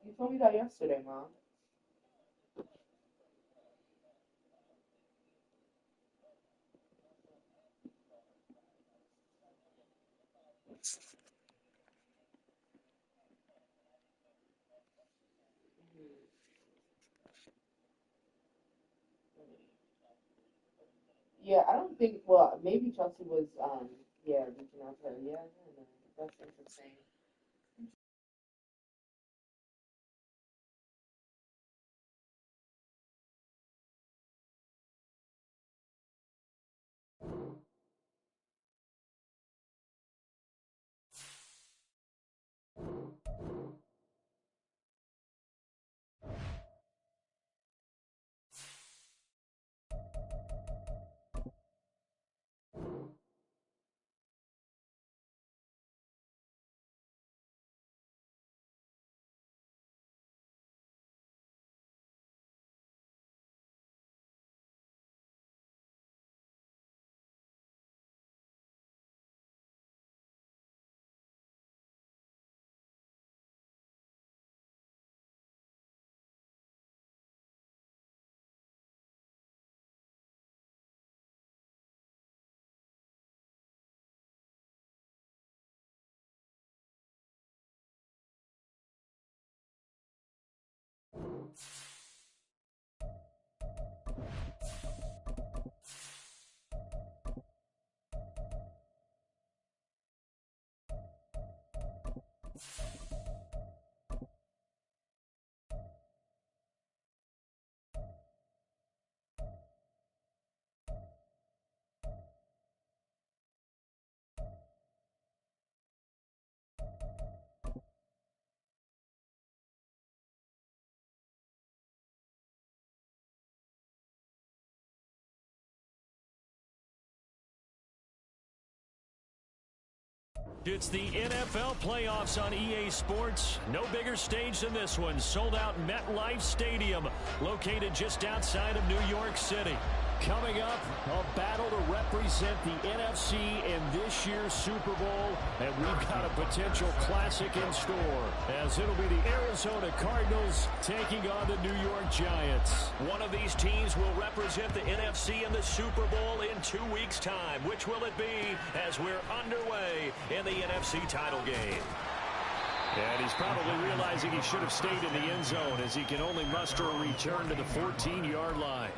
You told me that yesterday, Mom. Yeah, I don't think. Well, maybe Chelsea was, yeah, reaching out to her. Yeah, no, no, that's interesting. It's the NFL playoffs on EA Sports. No bigger stage than this one. Sold out MetLife Stadium, located just outside of New York City. Coming up, a battle to represent the NFC in this year's Super Bowl, and we've got a potential classic in store, as it'll be the Arizona Cardinals taking on the New York Giants. One of these teams will represent the NFC in the Super Bowl in 2 weeks' time. Which will it be, as we're underway in the NFC title game? And he's probably realizing he should have stayed in the end zone, as he can only muster a return to the 14-yard line.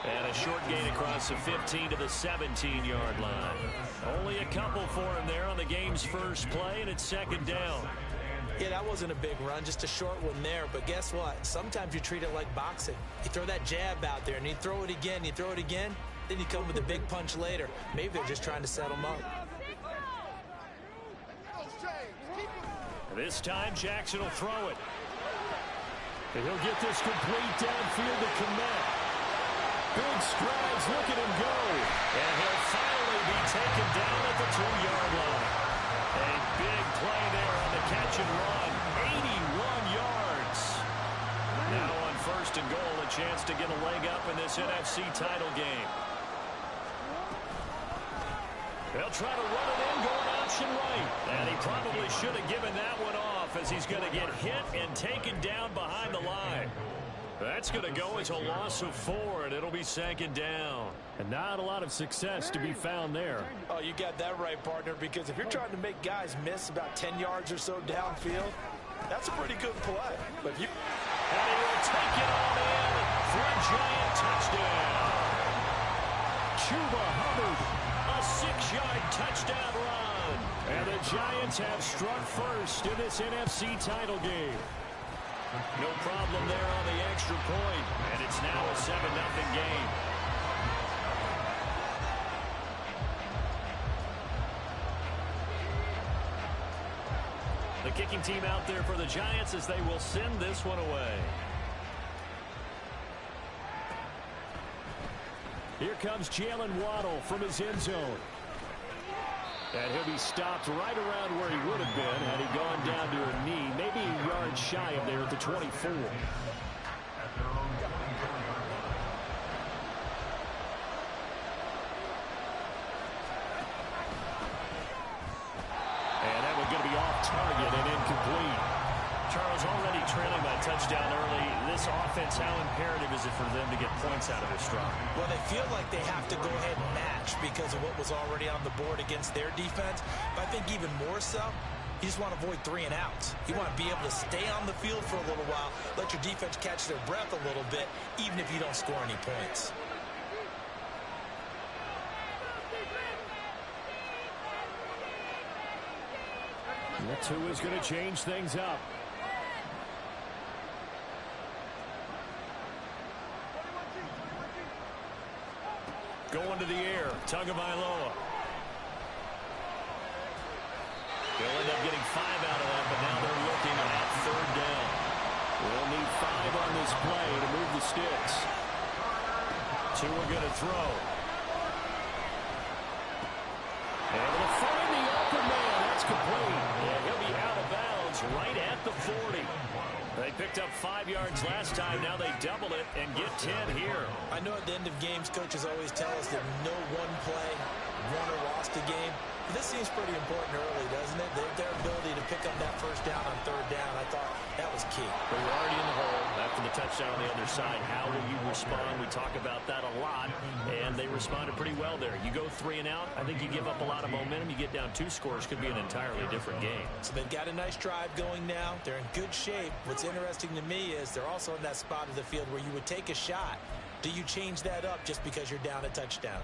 And a short gain across the 15 to the 17-yard line. Only a couple for him there on the game's first play, and it's second down. Yeah, that wasn't a big run, just a short one there. But guess what? Sometimes you treat it like boxing. You throw that jab out there, and you throw it again, then you come with a big punch later. Maybe they're just trying to set him up. This time, Jackson will throw it. And he'll get this complete downfield to Kmet. Big strides, look at him go. And he'll finally be taken down at the 2-yard line. A big play there on the catch and run. 81 yards. Now on first and goal, a chance to get a leg up in this NFC title game. They'll try to run it in, going option right. And he probably should have given that one off, as he's going to get hit and taken down behind the line. That's going to go as a loss of 4, and it'll be second down. And not a lot of success to be found there. Oh, you got that right, partner, because if you're trying to make guys miss about 10 yards or so downfield, that's a pretty good play. But you... And he will take it on in for a Giant touchdown. Chuba Hubbard, a 6-yard touchdown run. And the Giants have struck first in this NFC title game. No problem there on the extra point, and it's now a 7-0 game. The kicking team out there for the Giants, as they will send this one away. Here comes Jalen Waddle from his end zone. And he'll be stopped right around where he would have been had he gone down to a knee, maybe a yard shy of there at the 24. And that one's going to be off target and incomplete. Charles, already trailing by touchdown early. This offense, how imperative is it for them to get points out of this drive? Well, they feel like they have to go ahead and match because of what was already on the board against their defense. But I think even more so, you just want to avoid 3 and outs. You want to be able to stay on the field for a little while, let your defense catch their breath a little bit, even if you don't score any points. That's who is going to change things up. Going to the air, Tagovailoa. They'll end up getting 5 out of that, but now they're looking at 3rd down. They'll need 5 on this play to move the sticks. 2 are going to throw. Able to find the open man. That's complete. And he'll be out of bounds right at the 40. They picked up 5 yards last time. Now they double it and get 10 here. I know at the end of games, coaches always tell us that no one play won or lost a game. But this seems pretty important early, doesn't it? Their ability to pick up that 1st down on 3rd down, I thought that was key. They were already in the hole after the touchdown on the other side. How will you respond? We talk about that a lot, and they responded pretty well there. You go 3 and out, I think you give up a lot of momentum. You get down 2 scores, could be an entirely different game. So they've got a nice drive going now. They're in good shape. What's interesting to me is they're also in that spot of the field where you would take a shot. Do you change that up just because you're down a touchdown?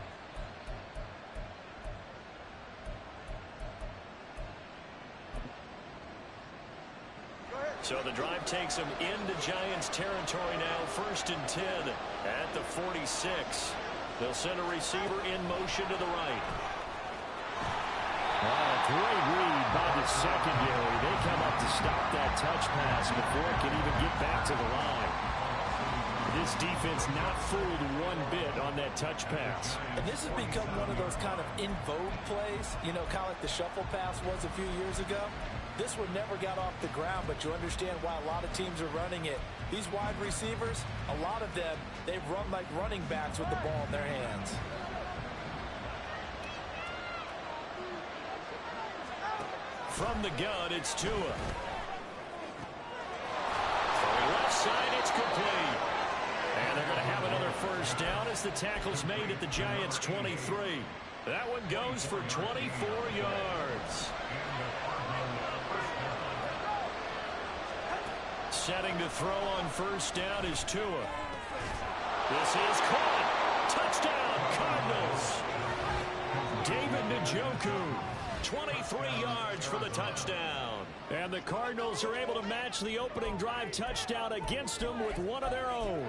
So the drive takes them into Giants territory now. 1st and 10 at the 46. They'll send a receiver in motion to the right. Great read by the secondary. They come up to stop that touch pass before it can even get back to the line. This defense not fooled one bit on that touch pass. And this has become one of those kind of in vogue plays, you know, kind of like the shuffle pass was a few years ago. This one never got off the ground, but you understand why a lot of teams are running it. These wide receivers, a lot of them, they've run like running backs with the ball in their hands. From the gun, it's Tua. Throwing left side, it's complete. And they're going to have another 1st down as the tackle's made at the Giants' 23. That one goes for 24 yards. Setting to throw on 1st down is Tua. This is caught. Touchdown, Cardinals. David Njoku. 23 yards for the touchdown. And the Cardinals are able to match the opening drive touchdown against them with one of their own.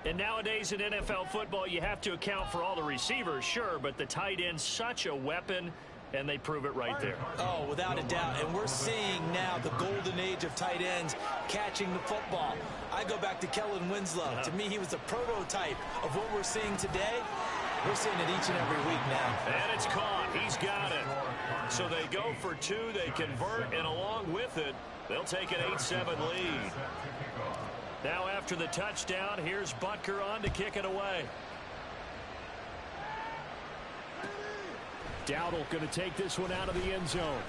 And nowadays in NFL football, you have to account for all the receivers, sure, but the tight end's such a weapon, and they prove it right there. Oh, without a doubt. And we're seeing now the golden age of tight ends catching the football. I go back to Kellen Winslow. To me, he was the prototype of what we're seeing today. We're seeing it each and every week now. And it's caught. He's got it. So they go for 2. They convert, and along with it, they'll take an 8-7 lead. Now after the touchdown, here's Butker on to kick it away. Dowdle going to take this one out of the end zone.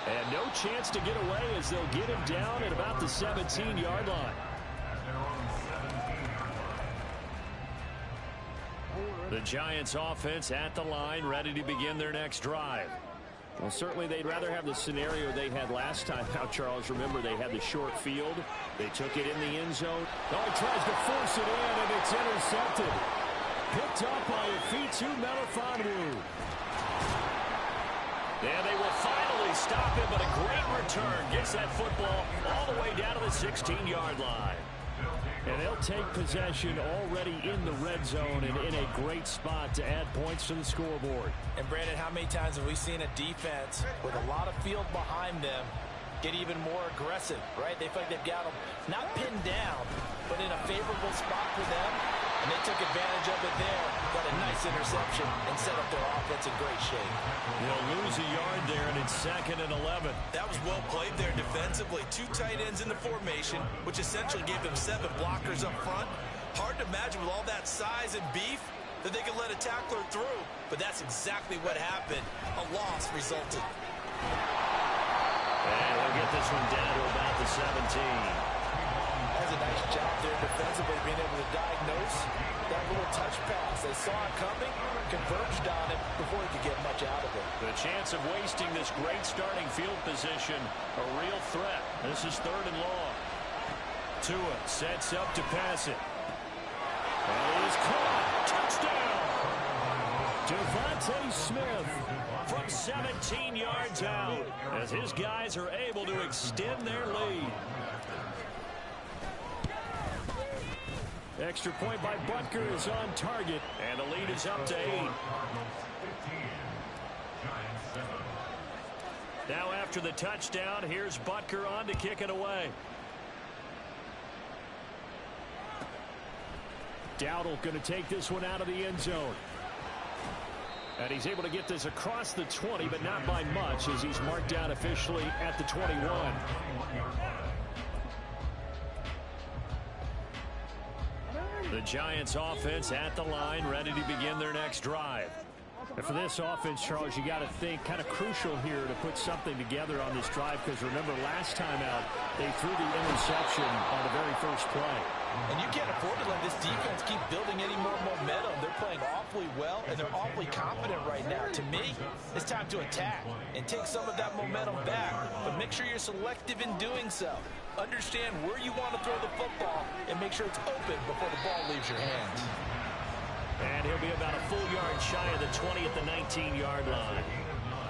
And no chance to get away as they'll get him down at about the 17-yard line. The Giants offense at the line, ready to begin their next drive. Well, certainly they'd rather have the scenario they had last time. Now, Charles, remember they had the short field. They took it in the end zone. Oh, he tries to force it in, and it's intercepted. Picked up by Ifitu Melifonwu. And they will finally stop him, but a great return. Gets that football all the way down to the 16-yard line. And they'll take possession already in the red zone and in a great spot to add points to the scoreboard. And, Brandon, how many times have we seen a defense with a lot of field behind them get even more aggressive, right? They feel like they've got them not pinned down, but in a favorable spot for them. And they took advantage of it there. Got a nice interception and set up their offense in great shape. They'll lose a yard there, and it's 2nd and 11. That was well played there defensively. 2 tight ends in the formation, which essentially gave them 7 blockers up front. Hard to imagine with all that size and beef that they could let a tackler through. But that's exactly what happened. A loss resulted. And they'll get this one down to about the 17. That's a nice job there defensively, being able to diagnose that little touch pass. They saw it coming, converged on it before he could get much out of it. The chance of wasting this great starting field position, a real threat. This is 3rd and long. Tua sets up to pass it. And it is caught. Touchdown! Devontae Smith from 17 yards out as his guys are able to extend their lead. Extra point by Butker is on target, and the lead is up to 8. Now after the touchdown, here's Butker on to kick it away. Dowdle going to take this one out of the end zone. And he's able to get this across the 20, but not by much as he's marked down officially at the 21. The Giants offense at the line, ready to begin their next drive. And for this offense, Charles, you got to think kind of crucial here to put something together on this drive, because remember last time out they threw the interception on the very first play. And you can't afford to let this defense keep building any more momentum. They're playing awfully well, and they're awfully confident right now. To me, it's time to attack and take some of that momentum back, but make sure you're selective in doing so. Understand where you want to throw the football and make sure it's open before the ball leaves your hands. And he'll be about a full yard shy of the 20 at the 19-yard line.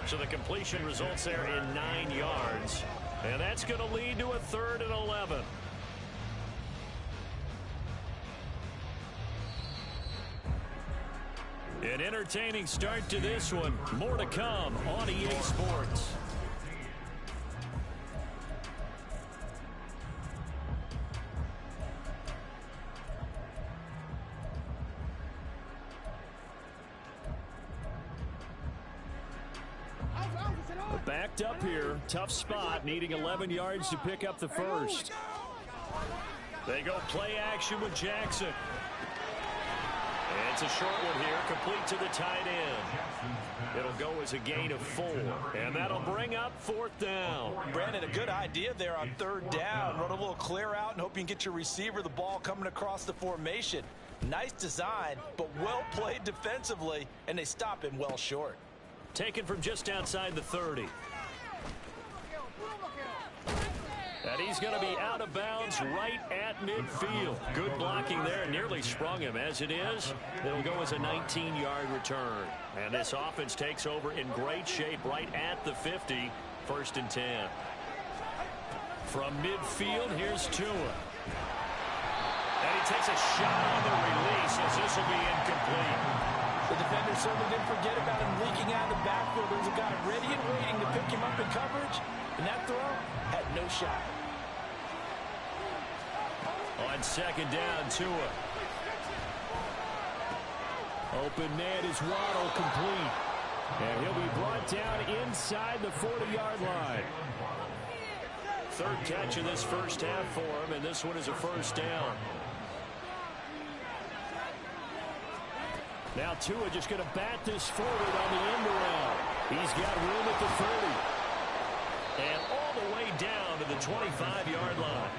So the completion results there in 9 yards. And that's going to lead to a 3rd and 11. An entertaining start to this one. More to come on EA Sports. Backed up here, tough spot, needing 11 yards to pick up the first. They go play action with Jackson. And it's a short one here, complete to the tight end. It'll go as a gain of 4, and that'll bring up 4th down. Brandon, a good idea there on 3rd down. Run a little clear out and hope you can get your receiver the ball coming across the formation. Nice design, but well played defensively, and they stop him well short. Taken from just outside the 30. And he's going to be out of bounds right at midfield. Good blocking there. Nearly sprung him. As it is, it'll go as a 19-yard return. And this offense takes over in great shape right at the 50. 1st and 10. From midfield, here's Tua. And he takes a shot on the release as this will be incomplete. The defender certainly didn't forget about him leaking out of the backfield. There was a guy ready and waiting to pick him up in coverage, and that throw had no shot. On 2nd down, Tua. Open man is Waddle, complete. And he'll be brought down inside the 40-yard line. 3rd catch of this first half for him, and this one is a 1st down. Now Tua just going to bat this forward on the end around. He's got room at the 30. And all the way down to the 25-yard line.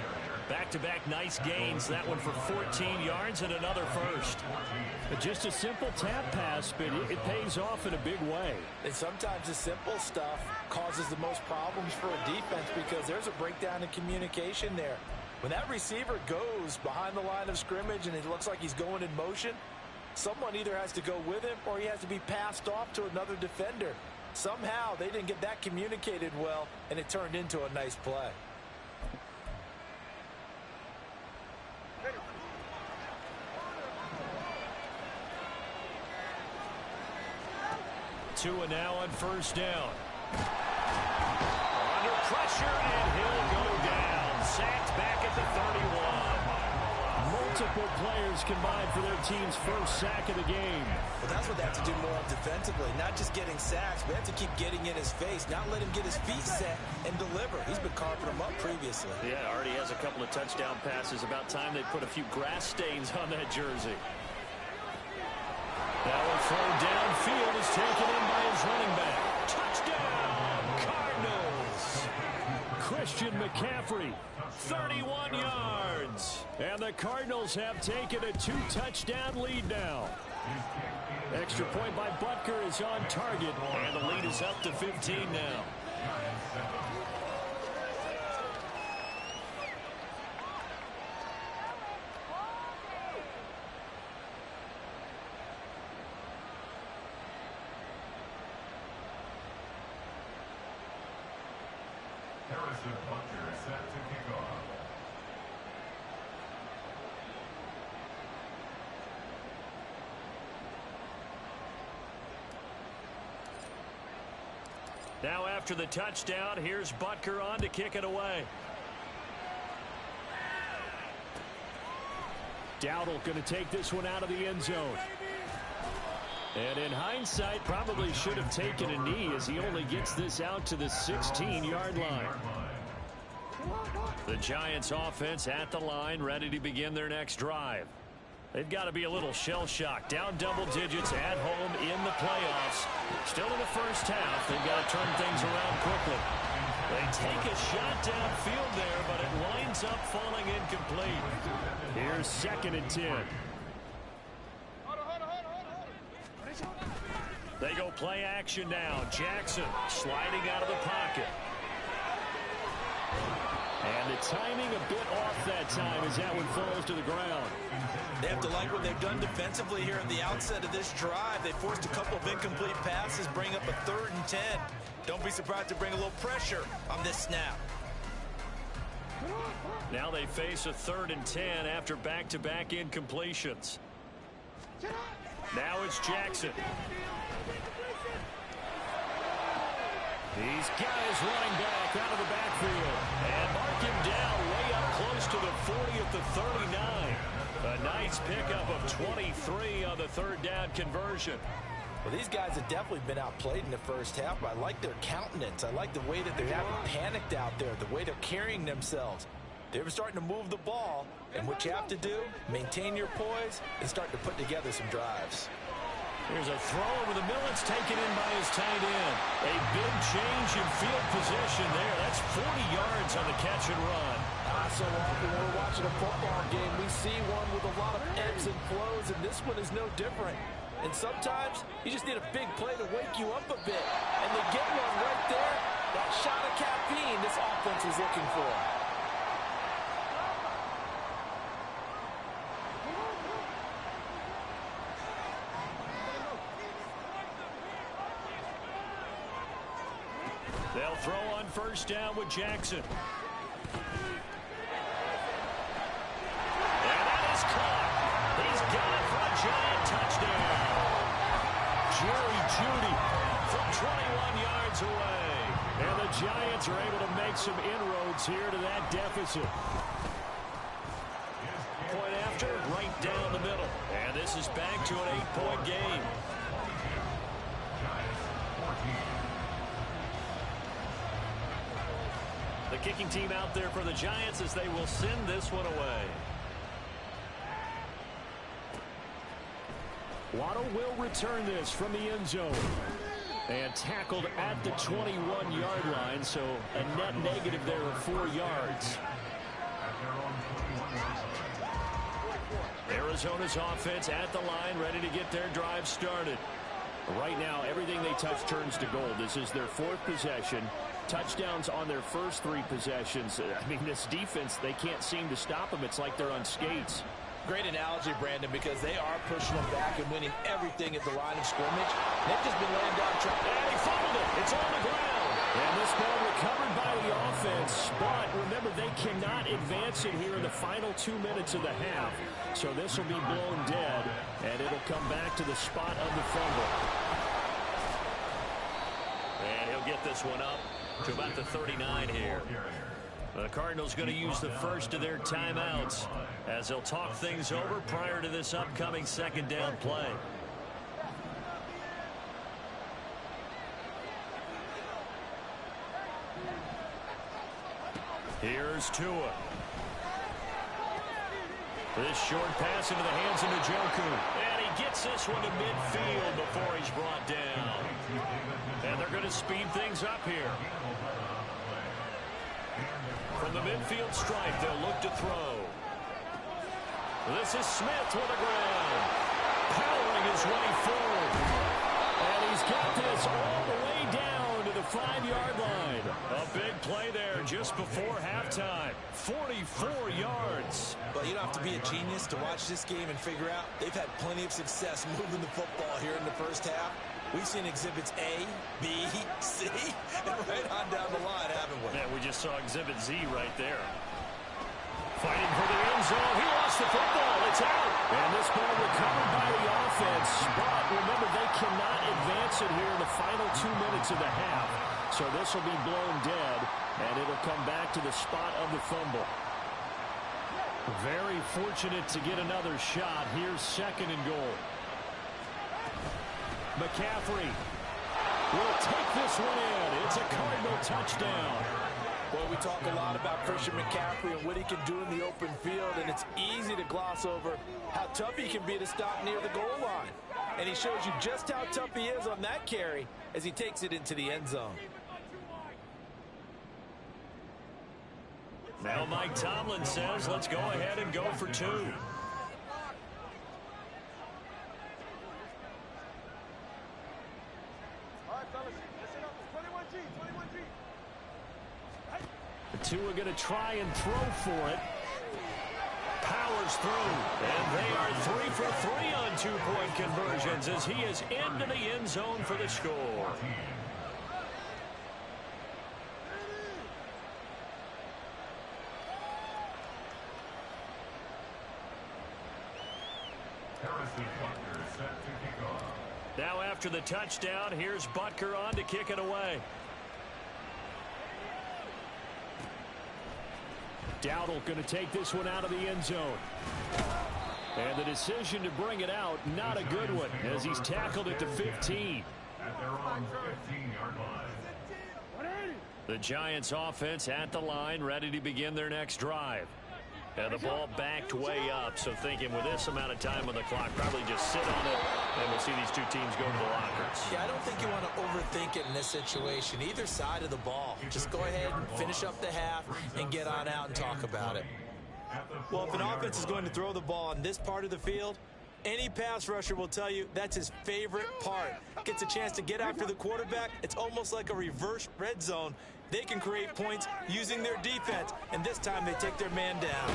Back-to-back nice gains. That one for 14 yards and another first. Just a simple tap pass, but it pays off in a big way. And sometimes the simple stuff causes the most problems for a defense because there's a breakdown in communication there. When that receiver goes behind the line of scrimmage and it looks like he's going in motion, someone either has to go with him or he has to be passed off to another defender. Somehow they didn't get that communicated well, and it turned into a nice play. Tua now on 1st down. Under pressure, and he'll go down. Sacked back at the 31. multiple players combined for their team's first sack of the game. Well, that's what they have to do more defensively, not just getting sacks, but they have to keep getting in his face, not let him get his feet set and deliver. He's been carving them up previously. Yeah, already has a couple of touchdown passes. About time they put a few grass stains on that jersey. Now a throw downfield is taken in by his running back. Touchdown, Cardinals! Christian McCaffrey, 31 yards. And the Cardinals have taken a 2-touchdown lead now. Extra point by Butker is on target, and the lead is up to 15 now. Harrison Butker is set to kick off. Now after the touchdown, here's Butker on to kick it away. Dowdle going to take this one out of the end zone. And in hindsight, probably should have taken a knee as he only gets this out to the 16-yard line. The Giants offense at the line, ready to begin their next drive. They've got to be a little shell-shocked. Down double digits at home in the playoffs. Still in the first half. They've got to turn things around quickly. They take a shot downfield there, but it winds up falling incomplete. Here's 2nd and 10. They go play action now. Jackson sliding out of the pocket. And the timing a bit off that time as that one falls to the ground. They have to like what they've done defensively here at the outset of this drive. They forced a couple of incomplete passes, bring up a 3rd and 10. Don't be surprised to bring a little pressure on this snap. Now they face a 3rd and 10 after back-to-back incompletions. Now it's Jackson. These guys running back out of the backfield. And mark him down way up close to the 40 at the 39. A nice pickup of 23 on the 3rd down conversion. Well, these guys have definitely been outplayed in the first half, but I like their countenance. I like the way that they haven't panicked out there, the way they're carrying themselves. They're starting to move the ball, and what you have to do, maintain your poise and start to put together some drives. Here's a throw over the middle. It's taken in by his tight end. A big change in field position there. That's 40 yards on the catch and run. So often when we're watching a football game, we see one with a lot of ebbs and flows, and this one is no different. And sometimes you just need a big play to wake you up a bit. And they get one right there. That shot of caffeine this offense was looking for. They'll throw on 1st down with Jackson. And that is caught. He's got it for a giant touchdown. Jerry Jeudy from 21 yards away. And the Giants are able to make some inroads here to that deficit. Point after, right down the middle. And this is back to an 8-point game. The kicking team out there for the Giants as they will send this one away. Waddle will return this from the end zone. And tackled at the 21-yard line, so a net negative there of 4 yards. Arizona's offense at the line, ready to get their drive started. Right now, everything they touch turns to gold. This is their 4th possession. Touchdowns on their first 3 possessions. I mean, this defense, they can't seem to stop them. It's like they're on skates. Great analogy, Brandon, because they are pushing them back and winning everything at the line of scrimmage. They've just been laying down trouble. And he fumbled it. It's on the ground. And this ball recovered by the offense. But remember, they cannot advance it here in the final 2 minutes of the half. So this will be blown dead, and it'll come back to the spot of the fumble. And he'll get this one up to about the 39 here. The Cardinals going to use the first of their timeouts as they'll talk things over prior to this upcoming second down play. Here's Tua. This short pass into the hands of Njoku. And he gets this one to midfield before he's brought down. And they're going to speed things up here. From the midfield stripe, they'll look to throw. This is Smith with the ground. Powering his way forward. And he's got this all the way down to the 5-yard line. A big play there just before halftime. 44 yards. But you don't have to be a genius to watch this game and figure out they've had plenty of success moving the football here in the first half. We've seen exhibits A, B, C, and right on down the line, haven't we? Yeah, we just saw exhibit Z right there. Fighting for the end zone. He lost the football. It's out. And this ball recovered by the offense. But remember, they cannot advance it here in the final 2 minutes of the half. So this will be blown dead, and it'll come back to the spot of the fumble. Very fortunate to get another shot. Here's second and goal. McCaffrey will take this one in. It's a Cardinal touchdown. Well, we talk a lot about Christian McCaffrey and what he can do in the open field, and it's easy to gloss over how tough he can be to stop near the goal line. And he shows you just how tough he is on that carry as he takes it into the end zone. Now Mike Tomlin says, let's go ahead and go for two. The two are going to try and throw for it. Powers through. And they are 3 for 3 on 2-point conversions as he is into the end zone for the score. Now after the touchdown, here's Butker on to kick it away. Dowdle going to take this one out of the end zone. And the decision to bring it out, not a good one, as he's tackled at the 15. At their own 15-yard line. The Giants offense at the line, ready to begin their next drive. And the ball backed way up, so thinking with this amount of time on the clock, probably just sit on it, and we'll see these two teams go to the lockers. Yeah, I don't think you want to overthink it in this situation. Either side of the ball. Just go ahead and finish up the half and get on out and talk about it. Well, if an offense is going to throw the ball on this part of the field, any pass rusher will tell you that's his favorite part. Gets a chance to get after the quarterback. It's almost like a reverse red zone. They can create points using their defense, and this time they take their man down.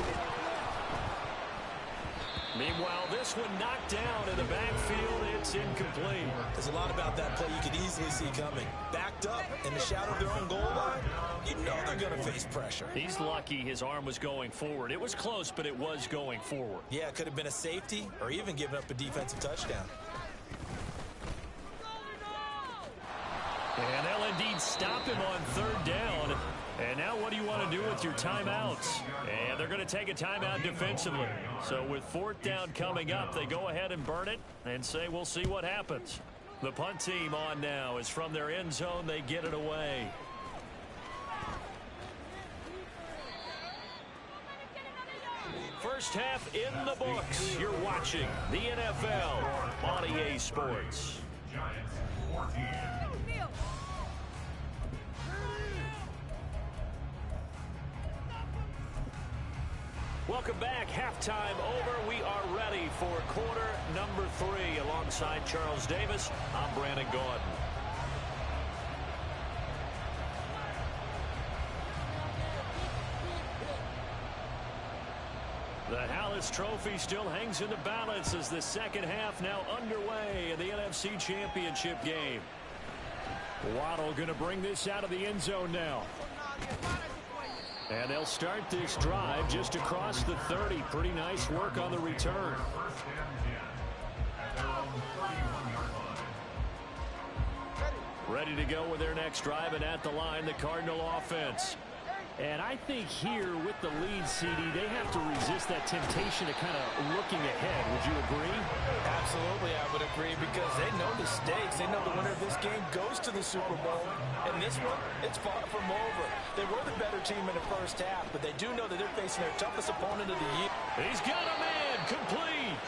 Meanwhile, this one knocked down in the backfield. It's incomplete. There's a lot about that play you could easily see coming. Backed up in the shadow of their own goal line, you know they're going to face pressure. He's lucky his arm was going forward. It was close, but it was going forward. Yeah, it could have been a safety or even given up a defensive touchdown. And they'll indeed stop him on third down. And now what do you want to do with your timeouts? And they're going to take a timeout defensively. So with fourth down coming up, they go ahead and burn it and say we'll see what happens. The punt team on now is from their end zone. They get it away. First half in the books. You're watching the NFL on EA Sports. Giants 14. Welcome back. Halftime over. We are ready for quarter number 3. Alongside Charles Davis, I'm Brandon Gaudin. The Hallis Trophy still hangs in the balance as the second half now underway in the NFC Championship game. Waddle going to bring this out of the end zone now. And they'll start this drive just across the 30. Pretty nice work on the return. First and 10. At their own 31-yard line. Ready to go with their next drive, and at the line, the Cardinal offense. And I think here with the lead, CD, they have to resist that temptation to kind of looking ahead. Would you agree? Absolutely, I would agree, because they know the stakes. They know the winner of this game goes to the Super Bowl. And this one, it's far from over. They were the better team in the first half, but they do know that they're facing their toughest opponent of the year. He's got a man complete.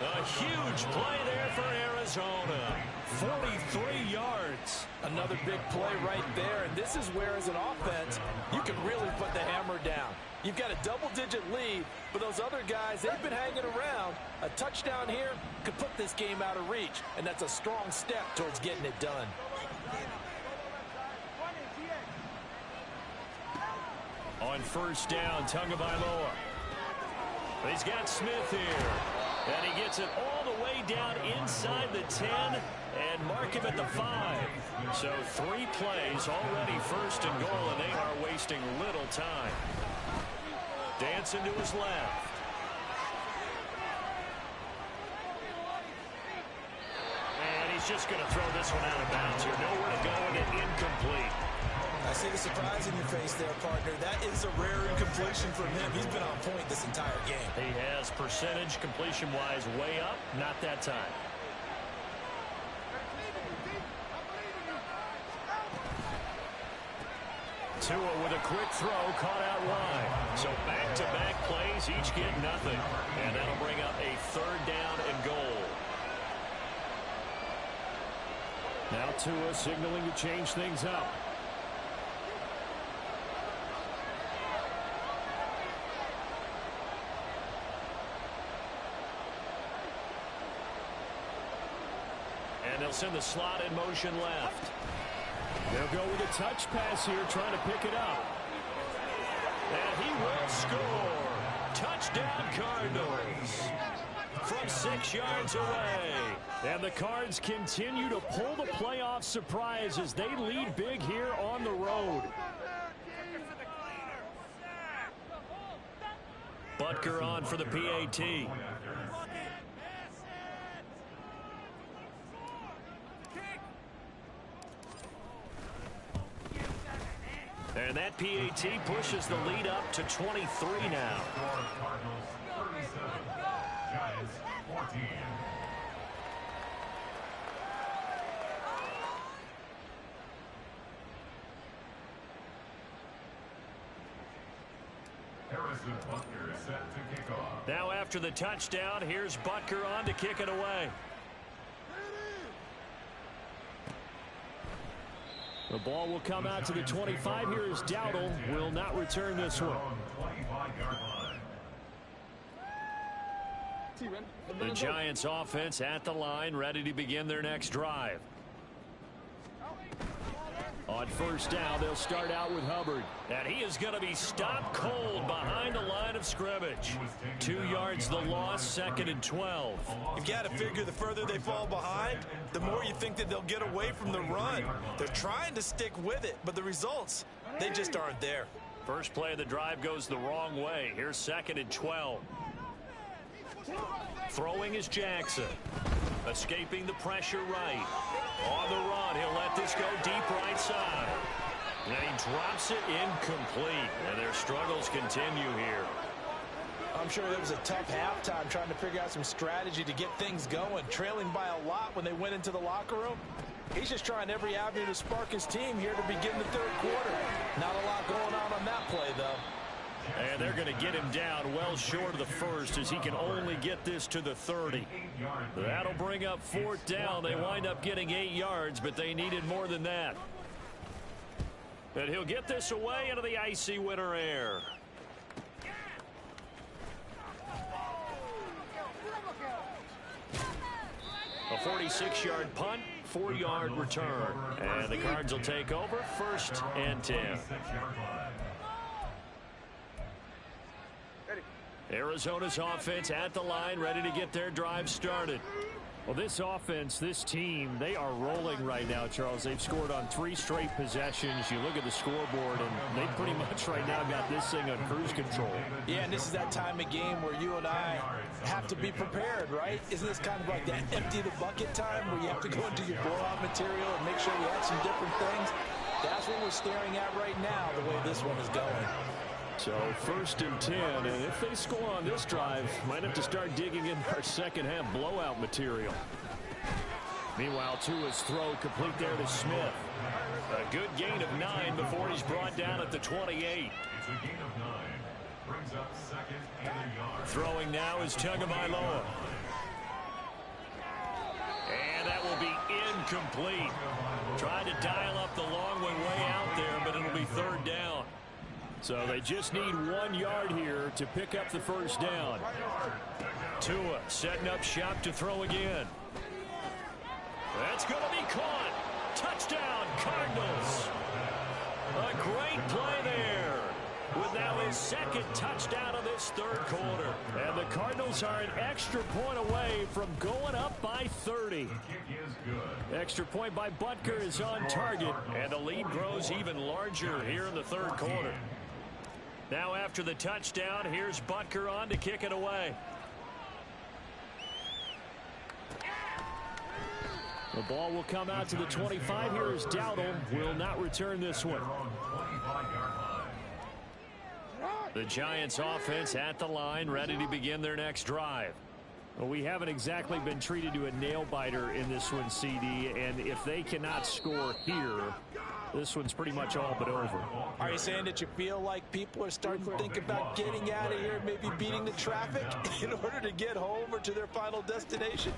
A huge play there for Arizona. 43 yards. Another big play right there, and this is where, as an offense, you can really put the hammer down. You've got a double-digit lead, but those other guys, they've been hanging around. A touchdown here could put this game out of reach, and that's a strong step towards getting it done. On first down, Tagovailoa. He's got Smith here. And he gets it all the way down inside the 10 and mark him at the 5. So 3 plays already first and goal, and they are wasting little time. Dancing to his left. And he's just going to throw this one out of bounds here. Nowhere to go, and it incomplete. I see the surprise in your face there, partner. That is a rare incompletion from him. He's been on point this entire game. He has percentage completion-wise way up. Not that time. Tua with a quick throw, caught out wide. So back-to-back plays, each get nothing. And that'll bring up a 3rd down and goal. Now Tua signaling to change things up. And they'll send the slot in motion left. They'll go with a touch pass here, trying to pick it up. And he will score. Touchdown, Cardinals. From 6 yards away. And the Cards continue to pull the playoff surprise as they lead big here on the road. Butker on for the PAT. And that PAT pushes the lead up to 23 now. Cardinals 37, Giants 14. Harrison Butker is set to kick off. Now after the touchdown, here's Butker on to kick it away. The ball will come out to the 25 here as Dowdle will not return this one. The Giants offense at the line, ready to begin their next drive. On first down, they'll start out with Hubbard. And he is going to be stopped cold behind the line of scrimmage. 2 yards the loss, 2nd and 12. You've got to figure the further they fall behind, the more you think that they'll get away from the run. They're trying to stick with it, but the results, they just aren't there. First play of the drive goes the wrong way. Here's 2nd and 12. Throwing is Jackson. Escaping the pressure right. On the run, he'll let this go deep right side. And he drops it incomplete. And their struggles continue here. I'm sure there was a tough halftime trying to figure out some strategy to get things going. Trailing by a lot when they went into the locker room. He's just trying every avenue to spark his team here to begin the 3rd quarter. Not a lot going on that play, though. And they're going to get him down well short of the first as he can only get this to the 30. That'll bring up 4th down. They wind up getting 8 yards, but they needed more than that. And he'll get this away into the icy winter air. A 46-yard punt, 4-yard return. And the Cards will take over 1st and 10. Arizona's offense at the line, ready to get their drive started. Well, this offense, this team, they are rolling right now, Charles. They've scored on 3 straight possessions. You look at the scoreboard, and they pretty much right now got this thing on cruise control. Yeah, and this is that time of game where you and I have to be prepared, right? Isn't this kind of like that empty the bucket time where you have to go into your blowout material and make sure you have some different things? That's what we're staring at right now, the way this one is going. So 1st and 10, and if they score on this drive, might have to start digging in our second half blowout material. Meanwhile, Tua's throw complete there to Smith. A good gain of 9 before he's brought down at the 28. It's a gain of 9. Brings up 2nd and a yard. Throwing now is Tagovailoa. And that will be incomplete. Tried to dial up the long way out there, but it'll be 3rd down. So they just need 1 yard here to pick up the 1st down. Tua setting up shop to throw again. That's going to be caught. Touchdown, Cardinals. A great play there. With now his 2nd touchdown of this 3rd quarter. And the Cardinals are an extra point away from going up by 30. The kick is good. Extra point by Butker is on target. And the lead grows even larger here in the 3rd quarter. Now after the touchdown, here's Butker on to kick it away. The ball will come out to the 25. Here is Dowdle. Will not return this one. The Giants offense at the line, ready to begin their next drive. Well, we haven't exactly been treated to a nail-biter in this one, CD, and if they cannot score here, this one's pretty much all but over. Are you saying that you feel like people are starting to think about getting out of here, maybe beating the traffic in order to get home or to their final destination?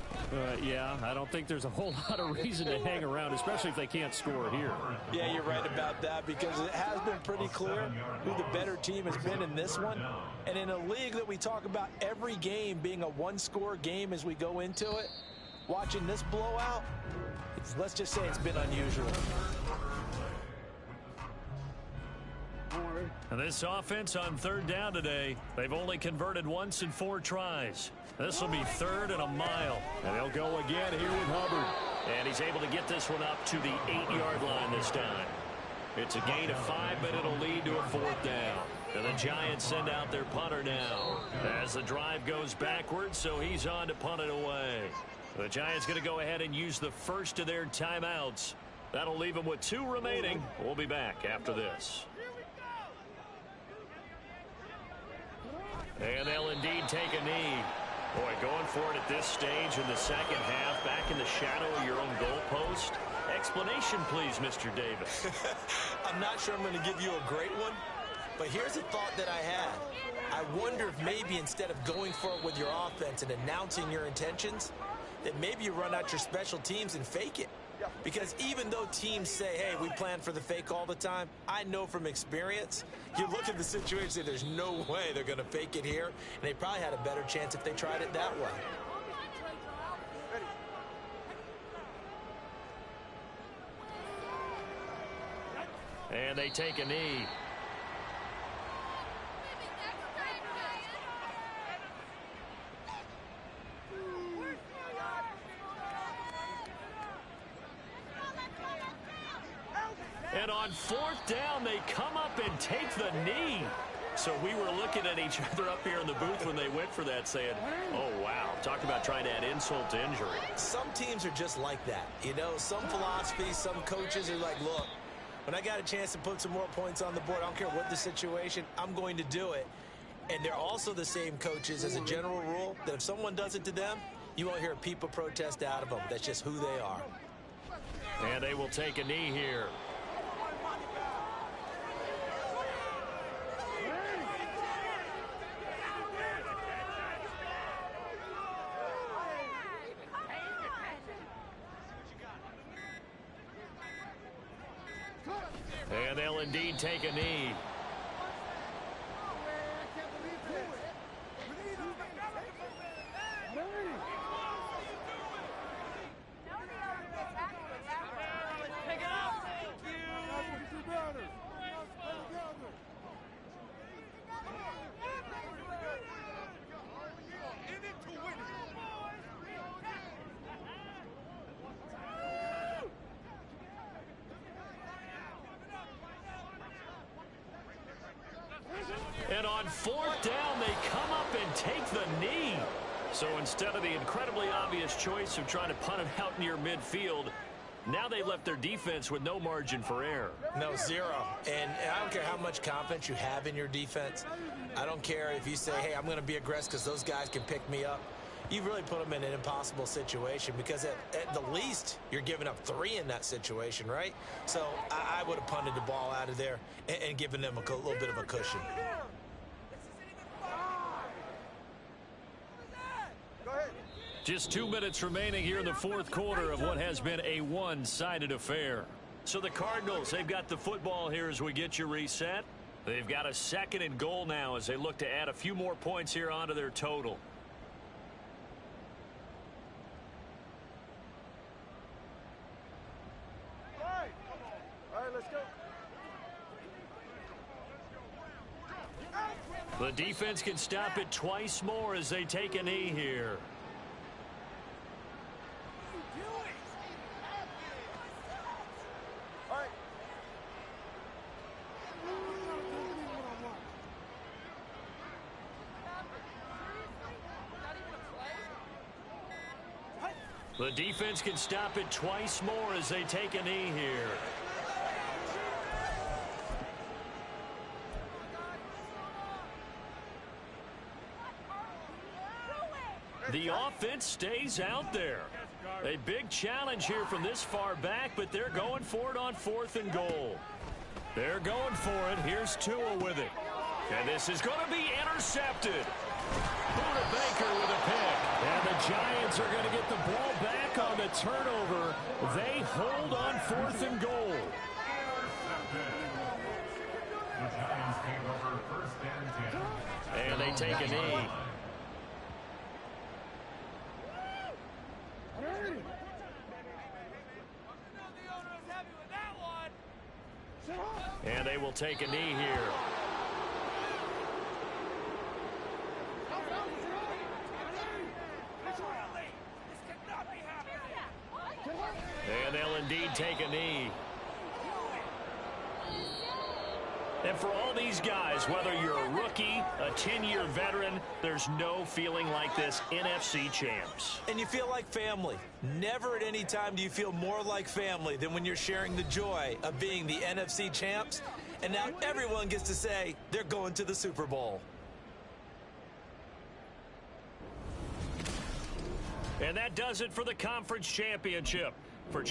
Yeah, I don't think there's a whole lot of reason to hang around, especially if they can't score here. Yeah, you're right about that, because it has been pretty clear who the better team has been in this one. And in a league that we talk about every game being a one-score game as we go into it, watching this blowout, let's just say it's been unusual. And this offense on 3rd down today, they've only converted once in 4 tries. This will be 3rd and a mile. And they'll go again here with Hubbard. And he's able to get this one up to the 8-yard line this time. It's a gain of 5, but it'll lead to a 4th down. And the Giants send out their punter now as the drive goes backwards, so he's on to punt it away. The Giants going to go ahead and use the first of their timeouts. That'll leave them with 2 remaining. We'll be back after this. And they'll indeed take a knee. Boy, going for it at this stage in the second half, back in the shadow of your own goalpost. Explanation, please, Mr. Davis. I'm not sure I'm going to give you a great one, but here's a thought that I had. I wonder if maybe instead of going for it with your offense and announcing your intentions, that maybe you run out your special teams and fake it. Because even though teams say, hey, we plan for the fake all the time, I know from experience, you look at the situation and say there's no way they're going to fake it here, and they probably had a better chance if they tried it that way. And they take a knee. And on 4th down, they come up and take the knee. So we were looking at each other up here in the booth when they went for that, saying, oh, wow. Talk about trying to add insult to injury. Some teams are just like that. You know, some philosophies, some coaches are like, look, when I got a chance to put some more points on the board, I don't care what the situation, I'm going to do it. And they're also the same coaches as a general rule that if someone does it to them, you won't hear a peep of protest out of them. That's just who they are. And they will take a knee here. And they'll indeed take a knee. And on 4th down, they come up and take the knee. So instead of the incredibly obvious choice of trying to punt it out near midfield, Now they've left their defense with no margin for error. No, zero. And I don't care how much confidence you have in your defense. I don't care if you say, hey, I'm going to be aggressive because those guys can pick me up. You really put them in an impossible situation because at the least you're giving up 3 in that situation, right? So I would have punted the ball out of there and given them a little bit of a cushion. Just 2 minutes remaining here in the fourth quarter of what has been a one-sided affair. So the Cardinals, they've got the football here as we get you reset. They've got a 2nd and goal now as they look to add a few more points here onto their total. All right, let's go. The defense can stop it twice more as they take a knee here. The defense can stop it twice more as they take a knee here. The offense stays out there. A big challenge here from this far back, but they're going for it on 4th and goal. They're going for it. Here's Tua with it. And this is going to be intercepted. Buda Baker with a pick. And the Giants are going to get the ball back on the turnover. They hold on 4th and goal. The Giants take over 1st and 10. And they take a knee. And they will take a knee here. And they'll indeed take a knee. And for all these guys, whether you're a rookie, a 10-year veteran, there's no feeling like this NFC champs. And you feel like family. Never at any time do you feel more like family than when you're sharing the joy of being the NFC champs. And now everyone gets to say they're going to the Super Bowl. And that does it for the conference championship. For